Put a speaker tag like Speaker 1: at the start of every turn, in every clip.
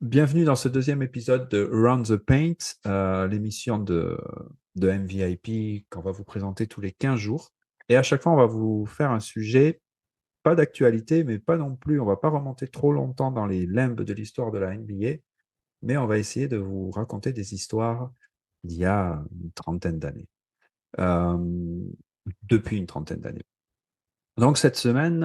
Speaker 1: Bienvenue dans ce deuxième épisode de Around the Paint, l'émission de MVIP qu'on va vous présenter tous les 15 jours. Et à chaque fois, on va vous faire un sujet, pas d'actualité, mais pas non plus, on ne va pas remonter trop longtemps dans les limbes de l'histoire de la NBA, mais on va essayer de vous raconter des histoires d'il y a une trentaine d'années, euh, depuis une trentaine d'années. Donc cette semaine,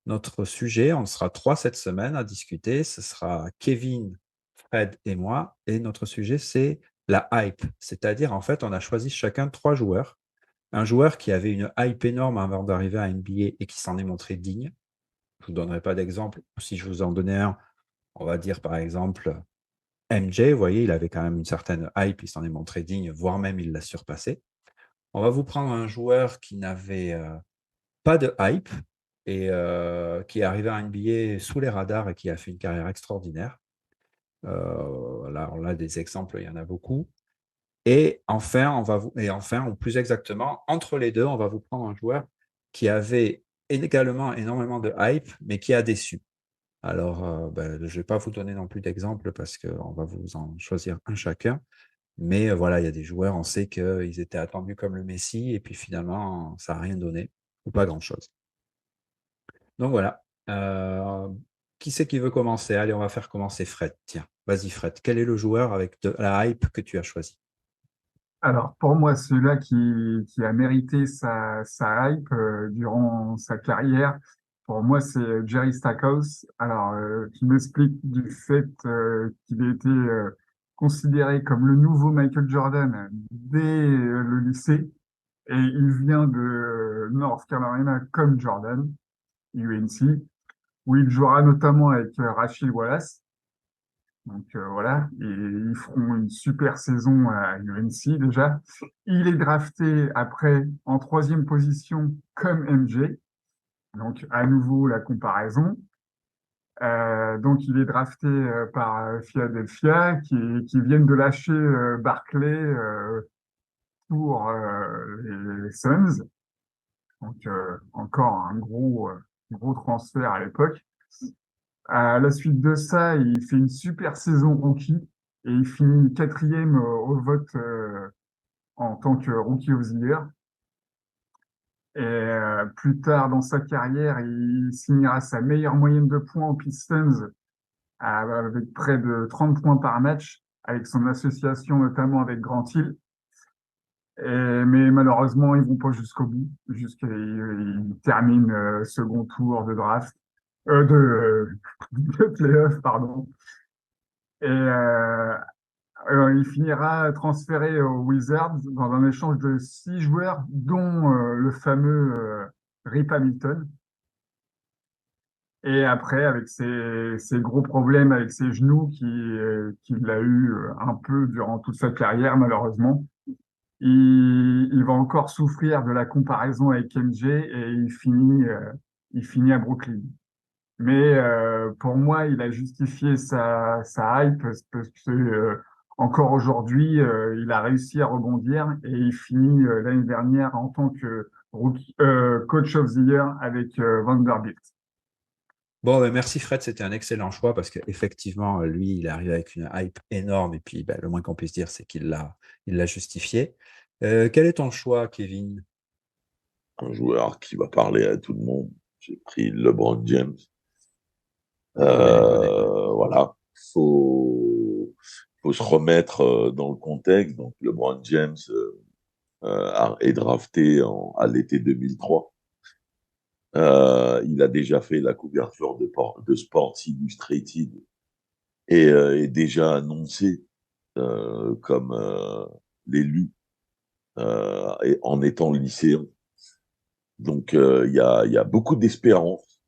Speaker 1: notre sujet, on sera trois cette semaine à discuter. Ce sera Kevin, Fred et moi. Et notre sujet, c'est la hype. C'est-à-dire, en fait, on a choisi chacun trois joueurs. Un joueur qui avait une hype énorme avant d'arriver à NBA et qui s'en est montré digne. Je ne vous donnerai pas d'exemple. Si je vous en donnais un, on va dire par exemple MJ. Vous voyez, il avait quand même une certaine hype, il s'en est montré digne, voire même il l'a surpassé. On va vous prendre un joueur qui n'avait pas de hype et qui est arrivé à NBA sous les radars et qui a fait une carrière extraordinaire. Là, on a des exemples, il y en a beaucoup. Et enfin, ou plus exactement, entre les deux, on va vous prendre un joueur qui avait également énormément de hype, mais qui a déçu. Alors, je ne vais pas vous donner non plus d'exemples parce qu'on va vous en choisir un chacun. Mais voilà, il y a des joueurs, on sait qu'ils étaient attendus comme le Messi, et puis finalement, ça n'a rien donné, ou pas grand-chose. Donc voilà. Qui c'est qui veut commencer? Allez, on va faire commencer Fred. Tiens, vas-y Fred. Quel est le joueur avec de la hype que tu as choisi?
Speaker 2: Alors, pour moi, celui-là qui a mérité sa hype durant sa carrière, pour moi, c'est Jerry Stackhouse. Alors, qui m'explique du fait qu'il a été considéré comme le nouveau Michael Jordan dès le lycée. Et il vient de North Carolina comme Jordan, UNC, où il jouera notamment avec Rachid Wallace. Donc voilà, et ils feront une super saison à UNC déjà. Il est drafté après en troisième position comme MJ. Donc à nouveau la comparaison. Donc il est drafté par Philadelphia qui viennent de lâcher Barclay pour les Suns. Donc encore un gros transfert à l'époque. À la suite de ça, il fait une super saison rookie et il finit quatrième au vote en tant que Rookie of the Year. Et plus tard dans sa carrière, il signera sa meilleure moyenne de points aux Pistons avec près de 30 points par match, avec son association notamment avec Grant Hill. Mais malheureusement, ils vont pas jusqu'au bout, il termine second tour de draft, de playoff, pardon. Et il finira transféré aux Wizards dans un échange de 6 joueurs, dont le fameux Rip Hamilton. Et après, avec ses gros problèmes avec ses genoux qu'il a eu un peu durant toute sa carrière, malheureusement, il va encore souffrir de la comparaison avec MJ et il finit à Brooklyn. Mais pour moi, il a justifié sa hype parce que encore aujourd'hui, il a réussi à rebondir et il finit l'année dernière en tant que coach of the year avec Vanderbilt.
Speaker 1: Bon, merci Fred, c'était un excellent choix parce qu'effectivement, lui, il est arrivé avec une hype énorme et puis le moins qu'on puisse dire, c'est qu'il l'a justifié. Quel est ton choix, Kevin?
Speaker 3: Un joueur qui va parler à tout le monde. J'ai pris LeBron James.
Speaker 1: Bonnet.
Speaker 3: Voilà, faut se remettre dans le contexte. Donc LeBron James est drafté à l'été 2003. Il a déjà fait la couverture de Sports Illustrated et est déjà annoncé comme l'élu en étant lycéen. Donc il y a beaucoup d'espérance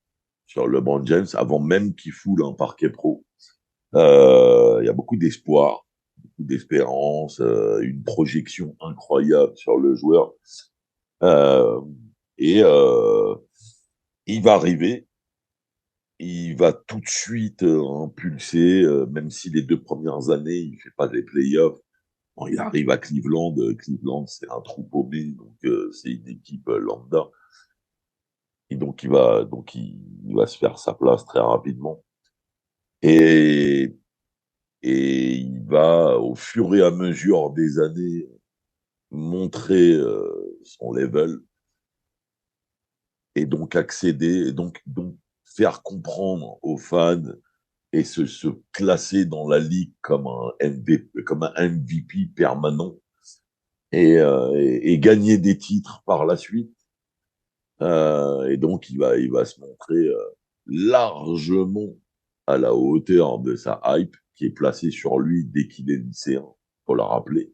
Speaker 3: sur LeBron James avant même qu'il foule un parquet pro. Il y a beaucoup d'espoir, beaucoup d'espérance, une projection incroyable sur le joueur. Euh, et il va arriver, il va tout de suite impulser, même si les 2 premières années, il fait pas les playoffs, Bon, il arrive à Cleveland. Cleveland, c'est un trou paumé, donc c'est une équipe lambda. Et donc, il va se faire sa place très rapidement. Et, et il va, au fur et à mesure des années, montrer son level et donc accéder, et donc faire comprendre aux fans et se classer dans la ligue comme un MVP permanent et gagner des titres par la suite. Et donc, il va se montrer largement à la hauteur de sa hype qui est placée sur lui dès qu'il est lycéen, faut le rappeler.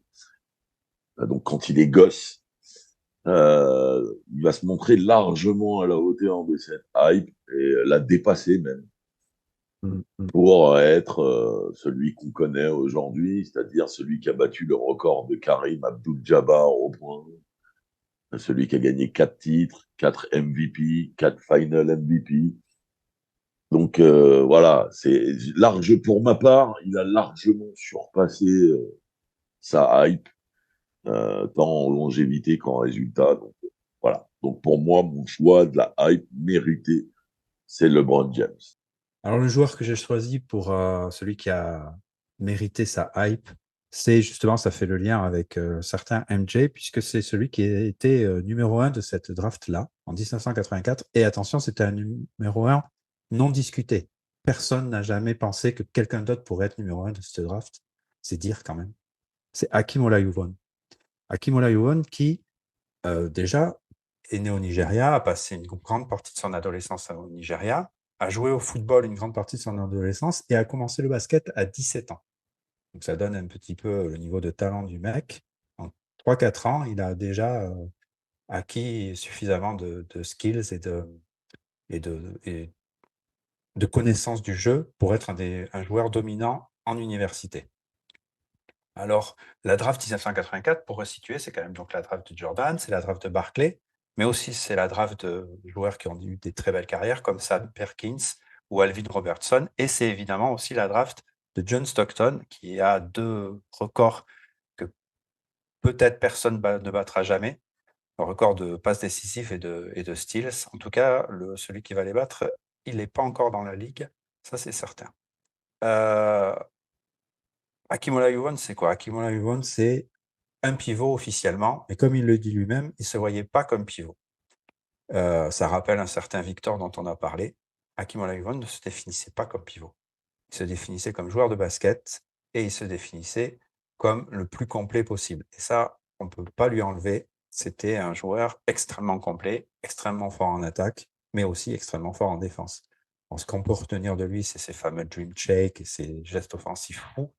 Speaker 3: Donc, quand il est gosse, il va se montrer largement à la hauteur de cette hype et la dépasser même pour être celui qu'on connaît aujourd'hui, c'est-à-dire celui qui a battu le record de Karim Abdul-Jabbar au point, celui qui a gagné 4 titres, 4 MVP, 4 Final MVP. Donc voilà, c'est large pour ma part, il a largement surpassé sa hype, tant en longévité qu'en résultat. Donc voilà. Donc pour moi, mon choix de la hype méritée, c'est LeBron James.
Speaker 1: Alors, le joueur que j'ai choisi pour celui qui a mérité sa hype, c'est justement, ça fait le lien avec certains MJ, puisque c'est celui qui a été numéro 1 de cette draft-là, en 1984. Et attention, c'était un numéro 1 non discuté. Personne n'a jamais pensé que quelqu'un d'autre pourrait être numéro 1 de cette draft. C'est dire quand même. C'est Hakeem Olajuwon. Hakeem Olajuwon qui, déjà, est né au Nigeria, a passé une grande partie de son adolescence au Nigeria, a joué au football une grande partie de son adolescence et a commencé le basket à 17 ans. Donc ça donne un petit peu le niveau de talent du mec. En 3-4 ans, il a déjà acquis suffisamment de skills et de connaissances du jeu pour être un joueur dominant en université. Alors, la draft 1984, pour resituer, c'est quand même donc la draft de Jordan, c'est la draft de Barkley, mais aussi c'est la draft de joueurs qui ont eu des très belles carrières comme Sam Perkins ou Alvin Robertson, et c'est évidemment aussi la draft de John Stockton qui a 2 records que peut-être personne ne battra jamais, le record de passes décisives et de steals. En tout cas, celui qui va les battre, il n'est pas encore dans la ligue, ça c'est certain. Hakeem Olajuwon, c'est quoi? Hakeem Olajuwon, c'est un pivot officiellement, mais comme il le dit lui-même, il ne se voyait pas comme pivot. Ça rappelle un certain Victor dont on a parlé. Hakeem Olajuwon ne se définissait pas comme pivot. Il se définissait comme joueur de basket et il se définissait comme le plus complet possible. Et ça, on ne peut pas lui enlever. C'était un joueur extrêmement complet, extrêmement fort en attaque, mais aussi extrêmement fort en défense. Donc, ce qu'on peut retenir de lui, c'est ses fameux dream shake et ses gestes offensifs fous.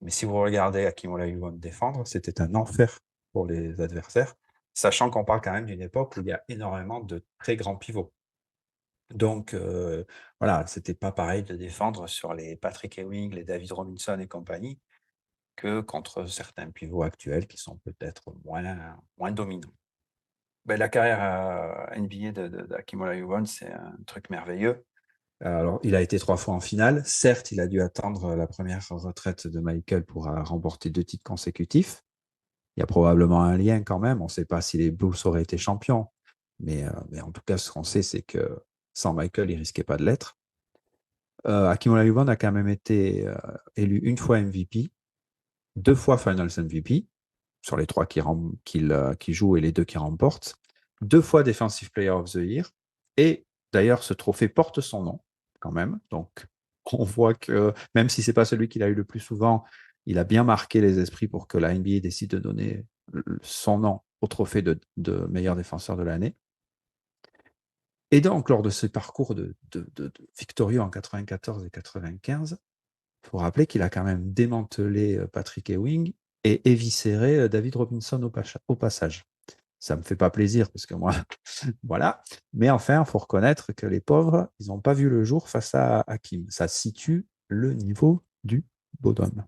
Speaker 1: Mais si vous regardez Hakeem Olajuwon défendre, c'était un enfer pour les adversaires, sachant qu'on parle quand même d'une époque où il y a énormément de très grands pivots. Donc voilà, c'était pas pareil de défendre sur les Patrick Ewing, les David Robinson et compagnie, que contre certains pivots actuels qui sont peut-être moins dominants. Ben, la carrière NBA d'Hakeem Olajuwon, c'est un truc merveilleux. Alors, il a été 3 fois en finale. Certes, il a dû attendre la première retraite de Michael pour remporter 2 titres consécutifs. Il y a probablement un lien quand même. On ne sait pas si les Bulls auraient été champions. Mais en tout cas, ce qu'on sait, c'est que sans Michael, il ne risquait pas de l'être. Hakeem Olajuwon a quand même été élu 1 fois MVP, 2 fois Finals MVP, sur les 3 qu'il joue et les 2 qu'il remporte, 2 fois Defensive Player of the Year. Et d'ailleurs, ce trophée porte son nom quand même. Donc, on voit que même si ce n'est pas celui qu'il a eu le plus souvent, il a bien marqué les esprits pour que la NBA décide de donner son nom au trophée de meilleur défenseur de l'année. Et donc, lors de ce parcours de victorieux en 94 et 95, il faut rappeler qu'il a quand même démantelé Patrick Ewing et éviscéré David Robinson au passage. Ça ne me fait pas plaisir parce que moi, voilà. Mais enfin, il faut reconnaître que les pauvres, ils n'ont pas vu le jour face à Hakeem. Ça situe le niveau du bonhomme.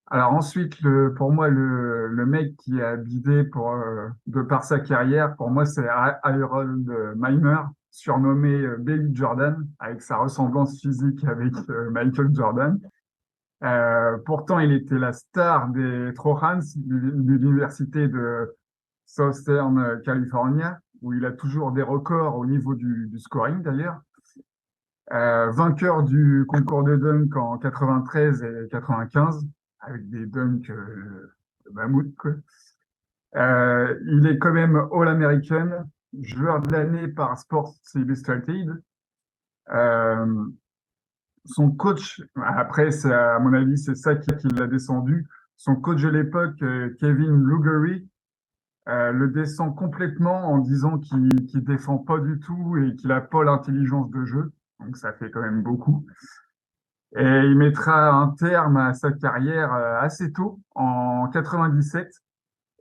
Speaker 2: Alors ensuite, pour moi, le mec qui a bidé de par sa carrière, pour moi, c'est Harold Miner, surnommé Baby Jordan, avec sa ressemblance physique avec Michael Jordan. Pourtant, il était la star des Trojans de l'université de Southern California, où il a toujours des records au niveau du scoring d'ailleurs. Vainqueur du concours de dunk en 93 et 95, avec des dunks de mammouth, quoi. Il est quand même All-American, joueur de l'année par Sports Illustrated. Euh, Son coach, après, à mon avis, c'est ça qui l'a descendu. Son coach de l'époque, Kevin Lugery, le descend complètement en disant qu'il défend pas du tout et qu'il a pas l'intelligence de jeu. Donc ça fait quand même beaucoup. Et il mettra un terme à sa carrière assez tôt, en 97,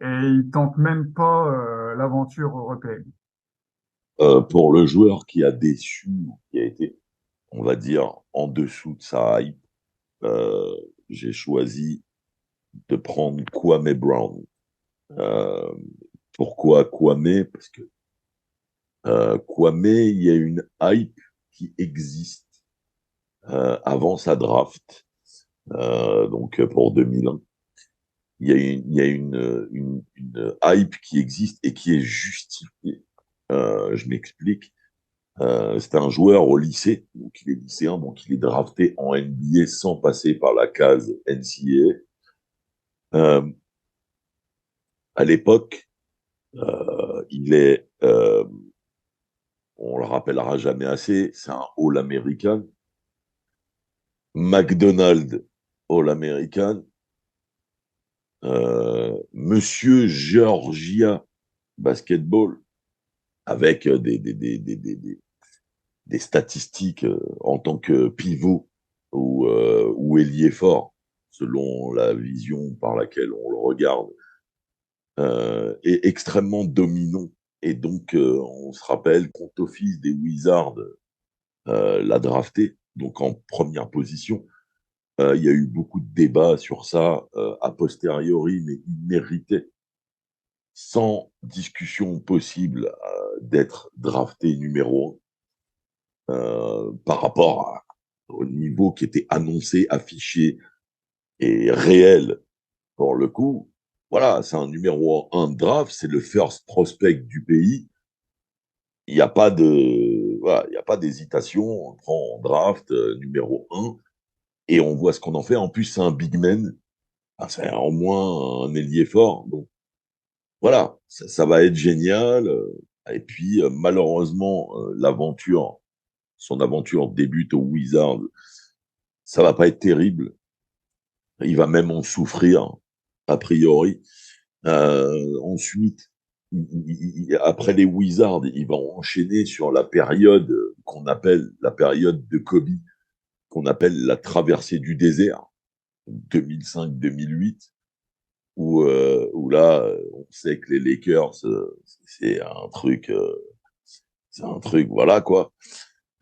Speaker 2: et il tente même pas l'aventure européenne.
Speaker 3: Pour le joueur qui a déçu, qui a été, on va dire, en dessous de sa hype, euh, j'ai choisi de prendre Kwame Brown. Euh, Pourquoi Kwame? Parce que Kwame, il y a une hype qui existe avant sa draft, donc pour 2001. Il y a une hype qui existe et qui est justifiée. Je m'explique. C'est un joueur au lycée, donc il est lycéen, donc il est drafté en NBA sans passer par la case NCAA. À l'époque, on le rappellera jamais assez, c'est un All-American, McDonald All-American, Monsieur Georgia Basketball, avec des statistiques en tant que pivot ou ailier fort, selon la vision par laquelle on le regarde, est extrêmement dominant. Et donc, on se rappelle qu'au office des Wizards l'a drafté, donc en première position. Il y a eu beaucoup de débats sur ça a posteriori, mais il méritait, sans discussion possible, d'être drafté numéro 1 par rapport au niveau qui était annoncé, affiché et réel pour le coup. Voilà, c'est un numéro 1 de draft, c'est le first prospect du pays. Il n'y a pas de, voilà, il y a pas d'hésitation. On le prend en draft numéro 1 et on voit ce qu'on en fait. En plus, c'est un big man. Ah, c'est au moins un ailier fort. Donc voilà, ça va être génial. Et puis malheureusement, son aventure débute au Wizard. Ça va pas être terrible. Il va même en souffrir a priori. Ensuite, après les Wizards, il va enchaîner sur la période qu'on appelle la période de Kobe, qu'on appelle la traversée du désert, 2005-2008. Où là, on sait que les Lakers, c'est un truc, voilà quoi.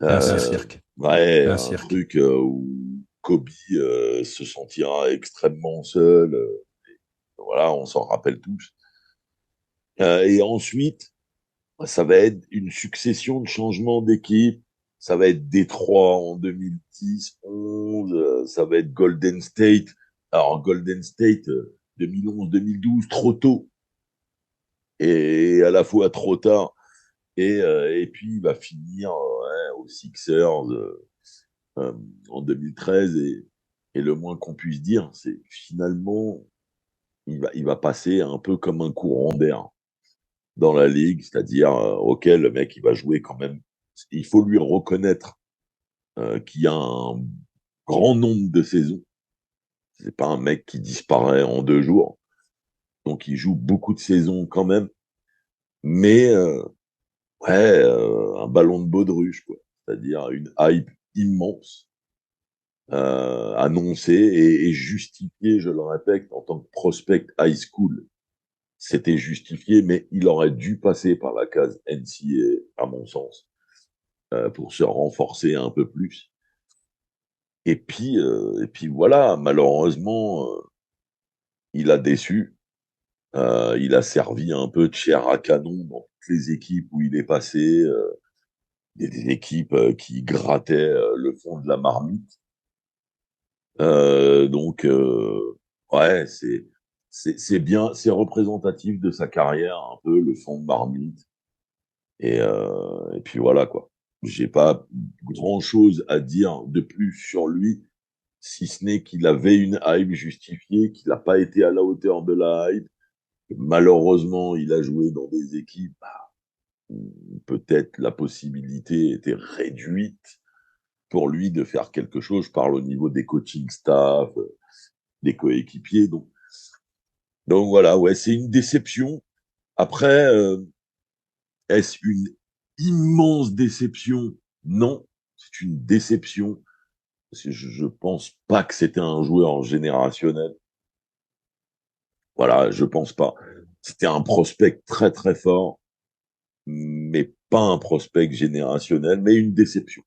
Speaker 1: C'est un cirque.
Speaker 3: Ouais,
Speaker 1: C'est un
Speaker 3: un
Speaker 1: cirque.
Speaker 3: truc où Kobe se sentira extrêmement seul. Voilà, on s'en rappelle tous. Et ensuite, ça va être une succession de changements d'équipe. Ça va être Détroit en 2010, 11, ça va être Golden State. Alors, Golden State, 2011-2012, trop tôt et à la fois trop tard. Et puis, il va finir ouais, aux Sixers euh, en 2013. Et le moins qu'on puisse dire, c'est que finalement, il va passer un peu comme un courant d'air dans la ligue, c'est-à-dire, OK, le mec, il va jouer quand même. Il faut lui reconnaître qu'il y a un grand nombre de saisons. C'est pas un mec qui disparaît en 2 jours. Donc, il joue beaucoup de saisons quand même. Mais, ouais, un ballon de baudruche, quoi. C'est-à-dire une hype immense, annoncée et justifiée, je le répète, en tant que prospect high school. C'était justifié, mais il aurait dû passer par la case NCAA, à mon sens, pour se renforcer un peu plus. Et puis voilà, malheureusement, il a déçu. Il a servi un peu de chair à canon dans toutes les équipes où il est passé. Des équipes qui grattaient le fond de la marmite. Donc, ouais, c'est bien, c'est représentatif de sa carrière, un peu le fond de marmite. Et puis voilà, quoi. J'ai pas grand-chose à dire de plus sur lui, si ce n'est qu'il avait une hype justifiée, qu'il n'a pas été à la hauteur de la hype. Malheureusement, il a joué dans des équipes où peut-être la possibilité était réduite pour lui de faire quelque chose. Je parle au niveau des coaching staff, des coéquipiers. Donc voilà, ouais, c'est une déception. Après, est-ce une immense déception? Non, c'est une déception. Parce que je pense pas que c'était un joueur générationnel. Voilà, je pense pas. C'était un prospect très très fort, mais pas un prospect générationnel, mais une déception.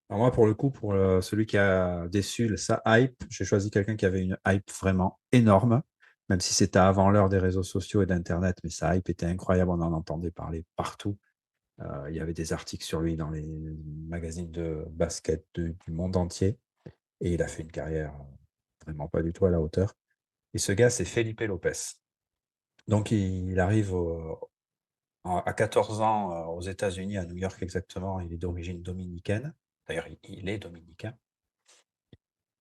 Speaker 1: Alors moi, pour le coup, pour celui qui a déçu sa hype, j'ai choisi quelqu'un qui avait une hype vraiment énorme, même si c'était avant l'heure des réseaux sociaux et d'Internet, mais sa hype était incroyable, on en entendait parler partout. Il y avait des articles sur lui dans les magazines de basket du monde entier, et il a fait une carrière vraiment pas du tout à la hauteur. Et ce gars, c'est Felipe Lopez. Donc il arrive à 14 ans aux États-Unis, à New York exactement, il est d'origine dominicaine. D'ailleurs, il est dominicain.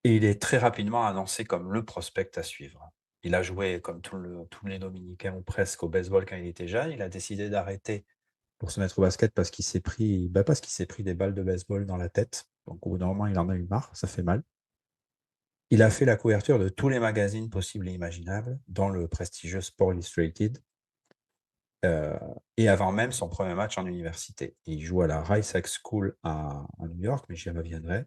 Speaker 1: Et il est très rapidement annoncé comme le prospect à suivre. Il a joué comme tous les Dominicains ou presque au baseball quand il était jeune. Il a décidé d'arrêter pour se mettre au basket parce qu'il s'est pris des balles de baseball dans la tête. Donc au bout d'un moment, il en a eu marre, ça fait mal. Il a fait la couverture de tous les magazines possibles et imaginables, dont le prestigieux Sport Illustrated, et avant même son premier match en université. Il joue à la Rice High School à New York, mais j'y reviendrai.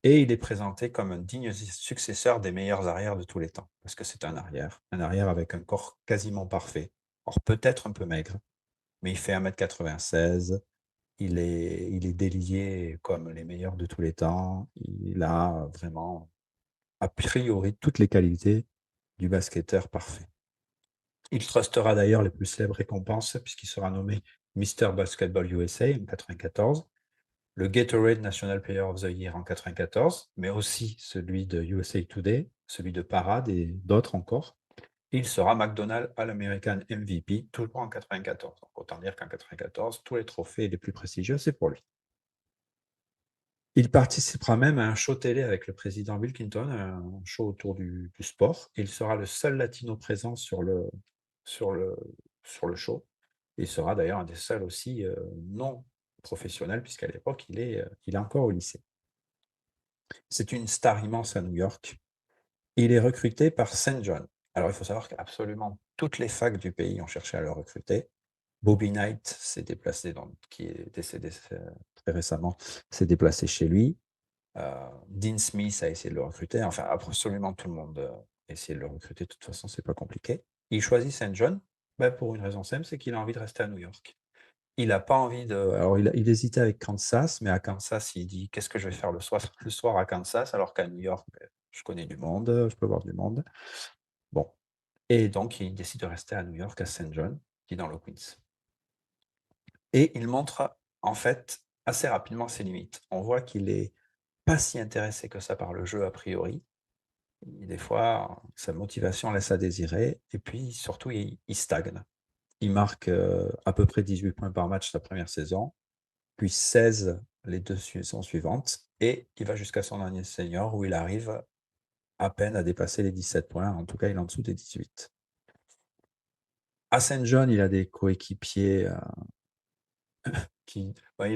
Speaker 1: Et il est présenté comme un digne successeur des meilleurs arrières de tous les temps, parce que c'est un arrière avec un corps quasiment parfait. Or, peut-être un peu maigre, mais il fait 1m96, il est délié comme les meilleurs de tous les temps, il a vraiment, a priori, toutes les qualités du basketteur parfait. Il trustera d'ailleurs les plus célèbres récompenses, puisqu'il sera nommé Mr. Basketball USA en 1994, le Gatorade National Player of the Year en 1994, mais aussi celui de USA Today, celui de Parade et d'autres encore. Il sera McDonald's All-American MVP, toujours en 1994. Donc, autant dire qu'en 1994, tous les trophées les plus prestigieux, c'est pour lui. Il participera même à un show télé avec le président Bill Clinton, un show autour du sport. Il sera le seul latino présent sur le show. Il sera d'ailleurs un des seuls aussi non professionnels, puisqu'à l'époque, il est encore au lycée. C'est une star immense à New York. Il est recruté par St. John. Alors, il faut savoir qu'absolument toutes les facs du pays ont cherché à le recruter. Bobby Knight s'est déplacé, qui est décédé très récemment, s'est déplacé chez lui. Dean Smith a essayé de le recruter. Enfin, absolument tout le monde a essayé de le recruter. De toute façon, c'est pas compliqué. Il choisit St. John pour une raison simple, c'est qu'il a envie de rester à New York. Il n'a pas envie de. Alors, il hésitait avec Kansas, mais à Kansas, il dit qu'est-ce que je vais faire le soir à Kansas, alors qu'à New York, je connais du monde, je peux voir du monde. Bon. Et donc, il décide de rester à New York, à St. John, qui est dans le Queens. Et il montre, en fait, assez rapidement ses limites. On voit qu'il n'est pas si intéressé que ça par le jeu, a priori. Des fois, sa motivation laisse à désirer. Et puis, surtout, il stagne. Il marque à peu près 18 points par match sa première saison, puis 16 les 2 saisons suivantes, et il va jusqu'à son année senior où il arrive à peine à dépasser les 17 points. En tout cas, il est en dessous des 18. À Saint John, il a des coéquipiers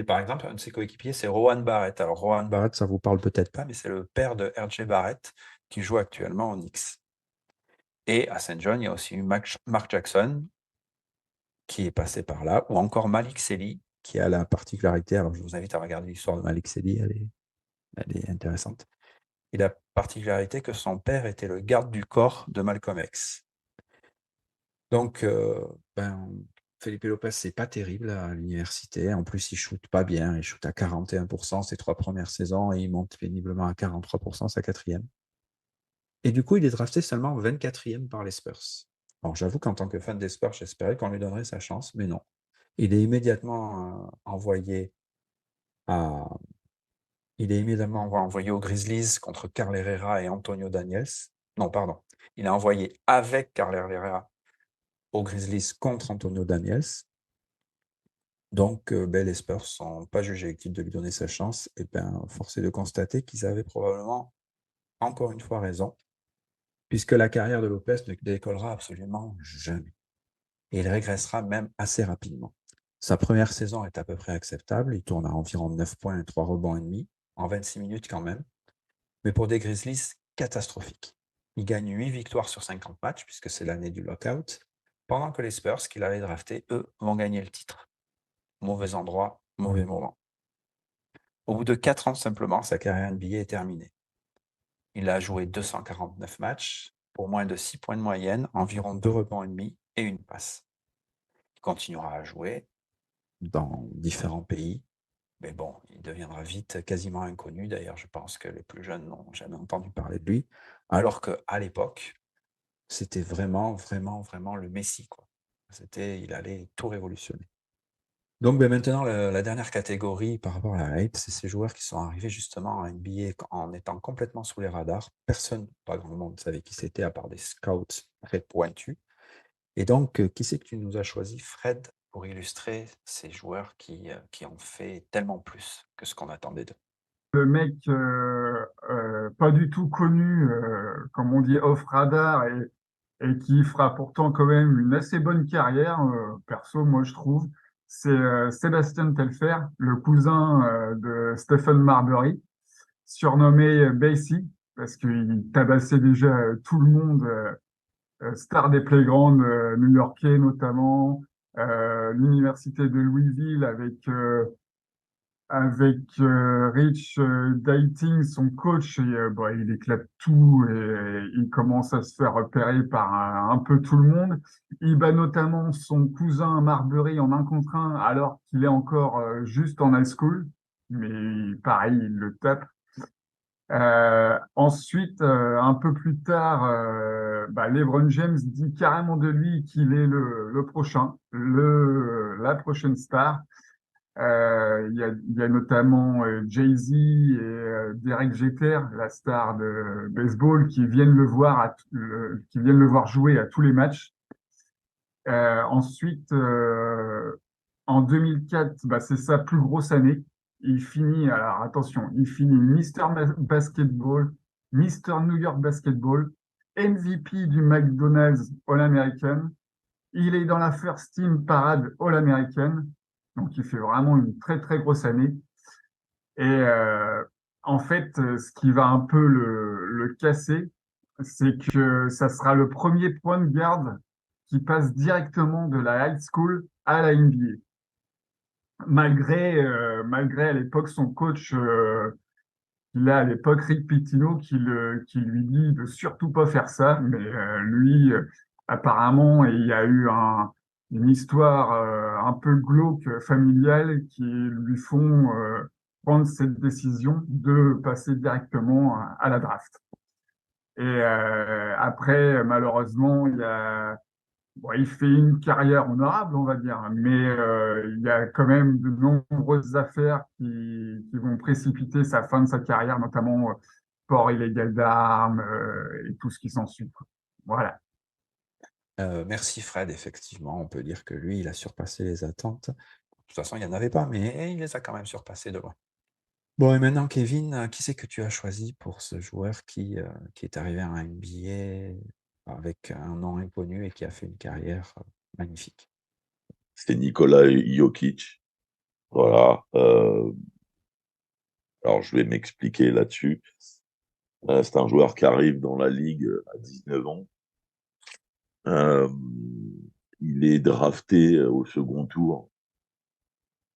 Speaker 1: par exemple, un de ses coéquipiers, c'est Rowan Barrett. Alors, Rowan Barrett, ça vous parle peut-être pas, mais c'est le père de R.J. Barrett qui joue actuellement au Knicks. Et à Saint John, il y a aussi eu Mark Jackson qui est passé par là, ou encore Malik Selly qui a la particularité, alors je vous invite à regarder l'histoire de Malik Selly, elle est intéressante. Il a la particularité que son père était le garde du corps de Malcolm X. Donc, Felipe Lopez, c'est pas terrible à l'université. En plus, il shoot pas bien. Il shoot à 41% ses 3 premières saisons et il monte péniblement à 43% sa 4e. Et du coup, il est drafté seulement 24e par les Spurs. Bon, j'avoue qu'en tant que fan des Spurs, j'espérais qu'on lui donnerait sa chance, mais non. Il est immédiatement envoyé à Il est immédiatement envoyé aux Grizzlies contre Carl Herrera et Antonio Daniels. Non, pardon. Il est envoyé avec Carl Herrera aux Grizzlies contre Antonio Daniels. Donc, les Spurs ne sont pas jugés utiles de lui donner sa chance. Et force est de constater qu'ils avaient probablement, encore une fois, raison, puisque la carrière de Lopez ne décollera absolument jamais. Et il régressera même assez rapidement. Sa première saison est à peu près acceptable. Il tourne à environ 9 points et 3 rebonds et demi, en 26 minutes quand même. Mais pour des Grizzlies, catastrophique. Il gagne 8 victoires sur 50 matchs, puisque c'est l'année du lockout, pendant que les Spurs, qu'il avait draftés, eux, vont gagner le titre. Mauvais endroit, mauvais moment. Au bout de 4 ans simplement, sa carrière NBA est terminée. Il a joué 249 matchs, pour moins de 6 points de moyenne, environ 2 rebonds et demi et une passe. Il continuera à jouer dans différents pays, mais bon, il deviendra vite quasiment inconnu. D'ailleurs, je pense que les plus jeunes n'ont jamais entendu parler de lui, alors qu'à l'époque, c'était vraiment le Messi, quoi. Il allait tout révolutionner. Donc maintenant, la dernière catégorie par rapport à la hype, c'est ces joueurs qui sont arrivés justement en NBA en étant complètement sous les radars. Personne, pas grand monde, ne savait qui c'était, à part des scouts très pointus. Et donc, qui c'est que tu nous as choisi, Fred, pour illustrer ces joueurs qui ont fait tellement plus que ce qu'on attendait d'eux?
Speaker 2: Le mec pas du tout connu, comme on dit, off radar et qui fera pourtant quand même une assez bonne carrière, perso, moi je trouve, c'est Sébastien Telfair, le cousin de Stephen Marbury, surnommé Basie, parce qu'il tabassait déjà tout le monde, star des playgrounds new-yorkais notamment, l'université de Louisville avec Rich Dating, son coach, et, bah, il éclate tout et il commence à se faire repérer par un peu tout le monde. Il bat notamment son cousin Marbury en 1 contre 1 alors qu'il est encore juste en high school, mais pareil, il le tape. Ensuite, un peu plus tard, LeBron James dit carrément de lui qu'il est le prochain, la prochaine star. Il y a notamment Jay-Z et Derek Jeter, la star de baseball, qui viennent le voir qui viennent le voir jouer à tous les matchs. Ensuite, en 2004, c'est sa plus grosse année. Il finit, alors attention, il finit Basketball, Mister New York Basketball, MVP du McDonald's All-American. Il est dans la First Team Parade All-American. Donc, il fait vraiment une très, très grosse année. Et en fait, ce qui va un peu le casser, c'est que ça sera le premier point de garde qui passe directement de la high school à la NBA. Malgré à l'époque son coach, il a à l'époque Rick Pitino qui lui dit de surtout pas faire ça, mais lui, apparemment, il y a eu une histoire un peu glauque familiale qui lui font prendre cette décision de passer directement à la draft. Et après, malheureusement, il fait une carrière honorable, on va dire, mais il y a quand même de nombreuses affaires qui vont précipiter sa fin de sa carrière, notamment port illégal d'armes et tout ce qui s'ensuit, quoi. Voilà.
Speaker 1: Merci Fred, effectivement, on peut dire que lui, il a surpassé les attentes. De toute façon, il n'y en avait pas, mais il les a quand même surpassées de loin. Bon, et maintenant, Kevin, qui c'est que tu as choisi pour ce joueur qui est arrivé en NBA avec un nom inconnu et qui a fait une carrière magnifique?
Speaker 3: C'est Nikola Jokic. Voilà. Alors, je vais m'expliquer là-dessus. C'est un joueur qui arrive dans la ligue à 19 ans. Il est drafté au second tour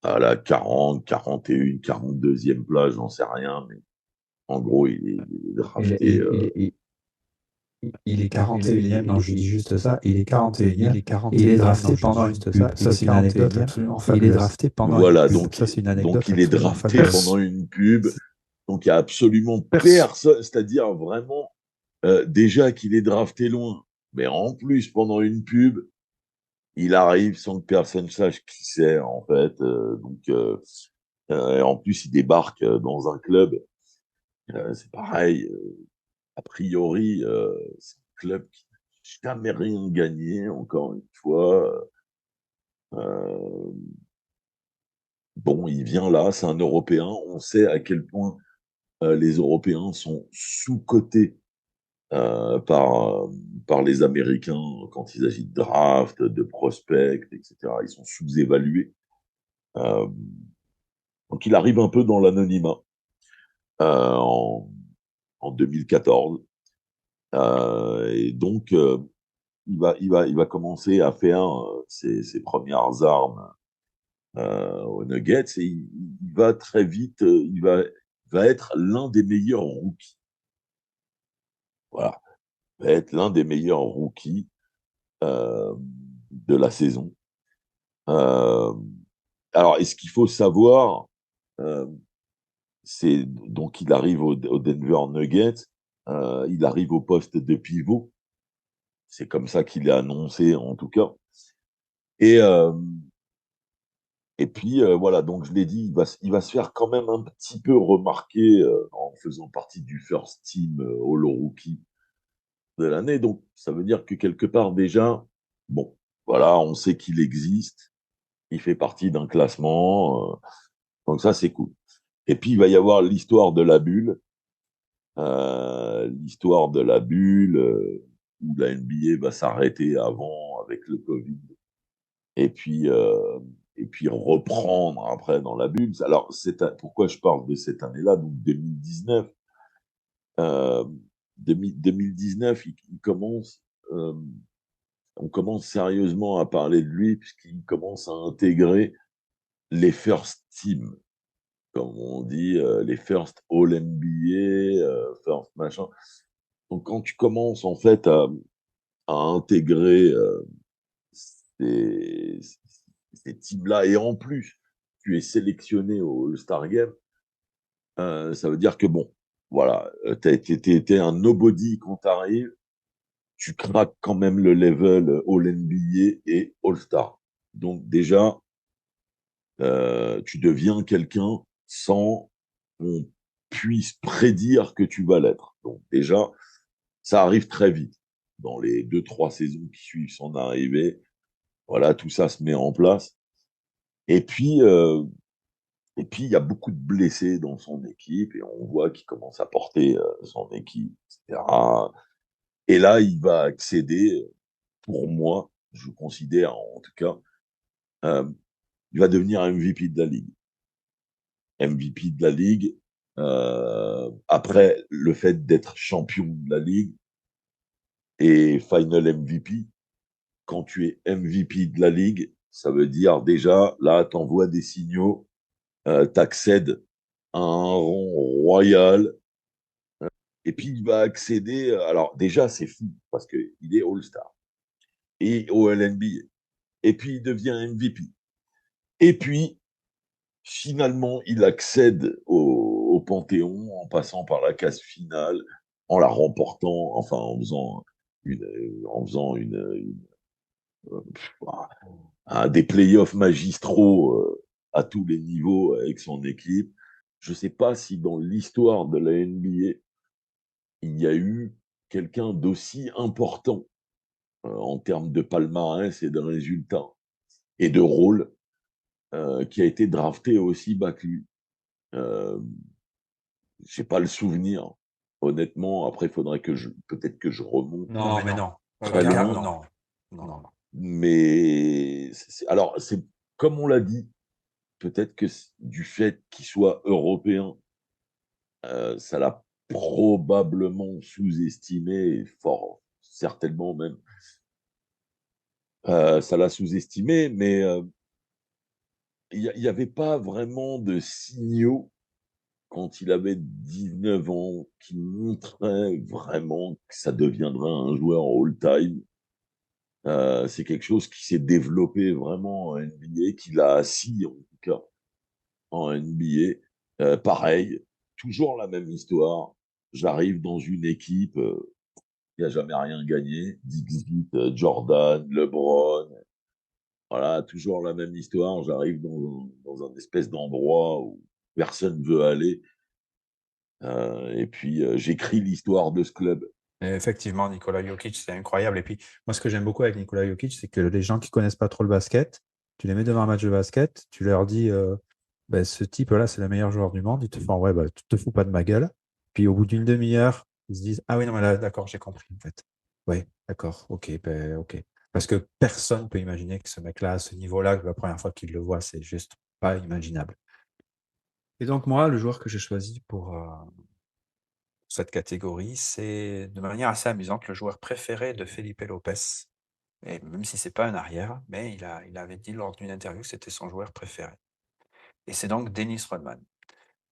Speaker 3: à la 40, 41, 42e place, j'en sais rien, mais en gros, il est drafté.
Speaker 1: Il est 41e, non, je dis juste ça, il est 41e, et il est drafté pendant une pub. Ça, c'est une anecdote absolument fabuleuse. Il est drafté pendant
Speaker 3: voilà,
Speaker 1: une pub. Ça, c'est une anecdote
Speaker 3: donc il est
Speaker 1: absolument
Speaker 3: drafté
Speaker 1: fabuleuse.
Speaker 3: pendant une pub. Donc il n'y a absolument personne, c'est-à-dire vraiment déjà qu'il est drafté loin, mais en plus pendant une pub, il arrive sans que personne sache qui c'est en fait. Et en plus, il débarque dans un club. C'est pareil. A priori, c'est un club qui n'a jamais rien gagné, encore une fois. Euh, bon, il vient là, c'est un Européen. On sait à quel point les Européens sont sous-cotés euh, par, par les Américains quand il s'agit de draft, de prospect, etc. Ils sont sous-évalués. Euh, donc il arrive un peu dans l'anonymat euh, en, en 2014. Et donc, il va commencer à faire ses premières armes aux Nuggets et il va très vite, va être l'un des meilleurs rookies. Voilà, va être l'un des meilleurs rookies de la saison. Euh, alors, et ce qu'il faut savoir, euh, c'est donc il arrive au Denver Nuggets, il arrive au poste de pivot. C'est comme ça qu'il est annoncé en tout cas. Et, euh, et puis voilà, donc je l'ai dit, il va se faire quand même un petit peu remarquer en faisant partie du first team All Rookie de l'année. Donc ça veut dire que quelque part déjà, bon, voilà, on sait qu'il existe, il fait partie d'un classement, donc ça c'est cool. Et puis il va y avoir l'histoire de la bulle où la NBA va s'arrêter avant avec le Covid. Et puis, euh, et puis reprendre après dans la bulle. Alors, pourquoi je parle de cette année-là, donc 2019 euh, 2019, euh, on commence sérieusement à parler de lui puisqu'il commence à intégrer les first teams, comme on dit, les first All NBA, first machin. Donc, quand tu commences en fait à intégrer ces, ces teams-là, et en plus, tu es sélectionné au All-Star Game, ça veut dire que bon, voilà, t'es un nobody quand t'arrives, tu craques quand même le level All-NBA et All-Star. Donc déjà, tu deviens quelqu'un sans qu'on puisse prédire que tu vas l'être. Donc déjà, ça arrive très vite. Dans les 2, 3 saisons qui suivent son arrivée, voilà, tout ça se met en place. Et puis, euh, et puis, il y a beaucoup de blessés dans son équipe et on voit qu'il commence à porter son équipe, etc. Et là, il va accéder, pour moi, je considère en tout cas, euh, il va devenir MVP de la Ligue. MVP de la Ligue, après le fait d'être champion de la Ligue et Final MVP, quand tu es MVP de la Ligue, ça veut dire déjà, là, tu envoies des signaux, tu accèdes à un rang royal. Et puis, il va accéder. Alors, déjà, c'est fou parce qu'il est All-Star et au LNB. Et puis, il devient MVP. Et puis, finalement, il accède au Panthéon en passant par la case finale, en la remportant, enfin, en faisant des playoffs magistraux à tous les niveaux avec son équipe. Je ne sais pas si dans l'histoire de la NBA, il y a eu quelqu'un d'aussi important en termes de palmarès et de résultats et de rôle qui a été drafté aussi bas que lui. Euh, j'ai pas le souvenir, honnêtement. Après, il faudrait peut-être que je remonte
Speaker 1: Non, mais non.
Speaker 3: très loin.
Speaker 1: Non. Non.
Speaker 3: Mais alors, c'est comme on l'a dit, peut-être que du fait qu'il soit européen, ça l'a probablement sous-estimé, fort certainement même. Ça l'a sous-estimé, mais il n'y avait pas vraiment de signaux quand il avait 19 ans qui montraient vraiment que ça deviendrait un joueur all-time. C'est quelque chose qui s'est développé vraiment en NBA, qu'il a assis en tout cas en NBA. Pareil, toujours la même histoire. J'arrive dans une équipe qui n'a jamais rien gagné. Dixit, Jordan, LeBron. Voilà, toujours la même histoire. J'arrive dans un espèce d'endroit où personne ne veut aller. Et puis, j'écris l'histoire de ce club.
Speaker 1: Et effectivement, Nikola Jokic, c'est incroyable. Et puis, moi, ce que j'aime beaucoup avec Nikola Jokic, c'est que les gens qui connaissent pas trop le basket, tu les mets devant un match de basket, tu leur dis, ben, ce type-là, c'est le meilleur joueur du monde. Ils te font, ouais, bah, tu te fous pas de ma gueule. Puis, au bout d'une demi-heure, ils se disent, ah oui, non, mais là, d'accord, j'ai compris, en fait. Oui, d'accord, ok, ben, ok. Parce que personne peut imaginer que ce mec-là, à ce niveau-là, la première fois qu'il le voit, c'est juste pas imaginable. Et donc, moi, le joueur que j'ai choisi pour cette catégorie, c'est de manière assez amusante le joueur préféré de Felipe Lopez. Et même si c'est pas un arrière, mais il avait dit lors d'une interview que c'était son joueur préféré. Et c'est donc Dennis Rodman.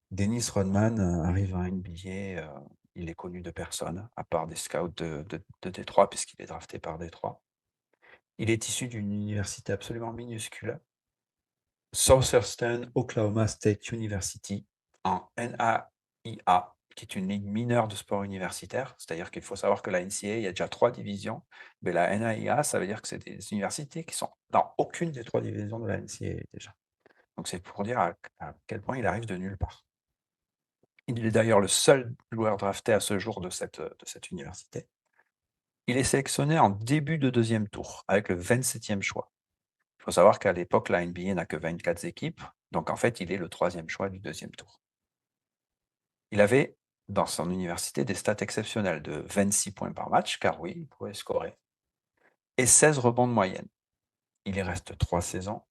Speaker 1: Dennis Rodman arrive en NBA, il est connu de personne, à part des scouts de Détroit, puisqu'il est drafté par Détroit. Il est issu d'une université absolument minuscule, Southeastern Oklahoma State University, en NAIA, qui est une ligue mineure de sport universitaire. C'est-à-dire qu'il faut savoir que la NCAA, il y a déjà 3 divisions, mais la NAIA, ça veut dire que c'est des universités qui sont dans aucune des 3 divisions de la NCAA déjà. Donc c'est pour dire à quel point il arrive de nulle part. Il est d'ailleurs le seul joueur drafté à ce jour de cette université. Il est sélectionné en début de deuxième tour, avec le 27e choix. Il faut savoir qu'à l'époque, la NBA n'a que 24 équipes, donc en fait, il est le 3e choix du deuxième tour. Il avait, dans son université, des stats exceptionnelles de 26 points par match, car oui, il pouvait scorer, et 16 rebonds de moyenne. Il y reste 3 saisons,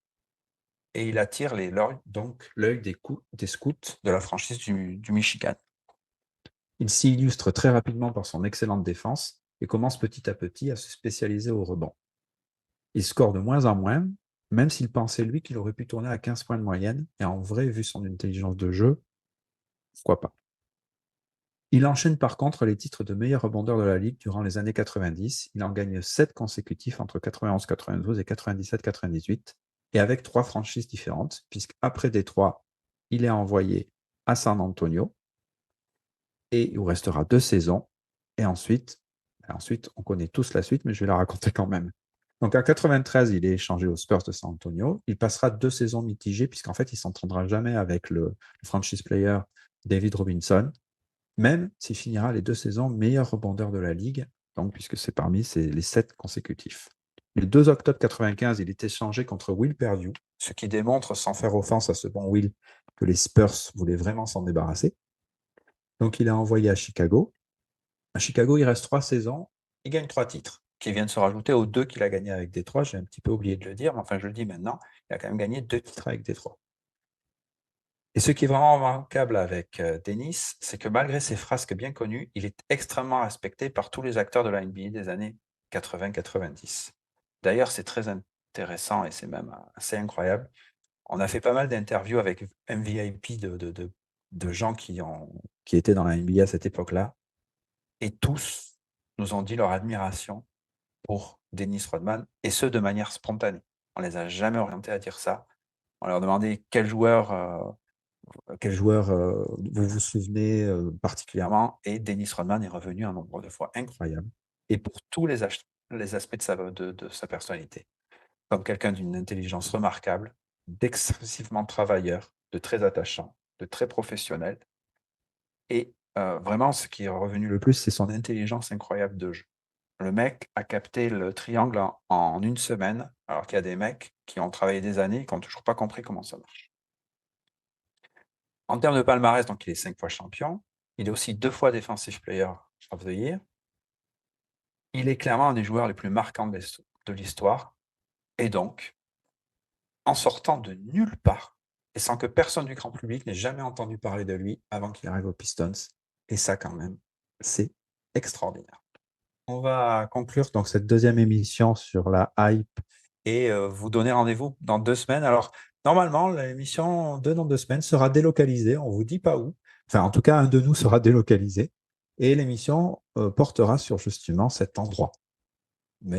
Speaker 1: et il attire l'œil des scouts de la franchise du Michigan. Il s'y illustre très rapidement par son excellente défense et commence petit à petit à se spécialiser au rebond. Il score de moins en moins, même s'il pensait, lui, qu'il aurait pu tourner à 15 points de moyenne, et en vrai, vu son intelligence de jeu, pourquoi pas. Il enchaîne par contre les titres de meilleur rebondeur de la Ligue durant les années 90. Il en gagne 7 consécutifs entre 91-92 et 97-98, et avec 3 franchises différentes, puisqu'après Détroit, il est envoyé à San Antonio, et il vous restera 2 saisons, et ensuite, on connaît tous la suite, mais je vais la raconter quand même. Donc en 93, il est échangé aux Spurs de San Antonio. Il passera 2 saisons mitigées, puisqu'en fait, il ne s'entraînera jamais avec le franchise player David Robinson, même s'il finira les 2 saisons meilleur rebondeur de la Ligue, donc, puisque c'est parmi les 7 consécutifs. Le 2 octobre 95, il est échangé contre Will Perdue, ce qui démontre, sans faire offense à ce bon Will, que les Spurs voulaient vraiment s'en débarrasser. Donc, il est envoyé à Chicago. À Chicago, il reste 3 saisons. Il gagne 3 titres, qui viennent se rajouter aux 2 qu'il a gagnés avec Détroit. J'ai un petit peu oublié de le dire, mais enfin, je le dis maintenant. Il a quand même gagné 2 titres avec Détroit. Et ce qui est vraiment remarquable avec Dennis, c'est que malgré ses frasques bien connues, il est extrêmement respecté par tous les acteurs de la NBA des années 80-90. D'ailleurs, c'est très intéressant et c'est même assez incroyable. On a fait pas mal d'interviews avec MVP de gens qui étaient dans la NBA à cette époque-là, et tous nous ont dit leur admiration pour Dennis Rodman, et ce, de manière spontanée. On ne les a jamais orientés à dire ça. On leur demandait quel joueur vous vous souvenez particulièrement, et Dennis Rodman est revenu un nombre de fois incroyable, et pour tous les aspects de sa personnalité, comme quelqu'un d'une intelligence remarquable, d'excessivement travailleur, de très attachant, de très professionnel, et vraiment ce qui est revenu le plus, c'est son intelligence incroyable de jeu. Le mec a capté le triangle en une semaine, alors qu'il y a des mecs qui ont travaillé des années et qui n'ont toujours pas compris comment ça marche. En termes de palmarès, donc il est 5 fois champion. Il est aussi 2 fois Defensive Player of the Year. Il est clairement un des joueurs les plus marquants de l'histoire. Et donc, en sortant de nulle part, et sans que personne du grand public n'ait jamais entendu parler de lui avant qu'il arrive aux Pistons, et ça quand même, c'est extraordinaire. On va conclure donc cette deuxième émission sur la hype et vous donner rendez-vous dans 2 semaines. Alors, normalement, l'émission dans 2 semaines sera délocalisée. On ne vous dit pas où. Enfin, en tout cas, un de nous sera délocalisé. Et l'émission portera sur justement cet endroit. Mais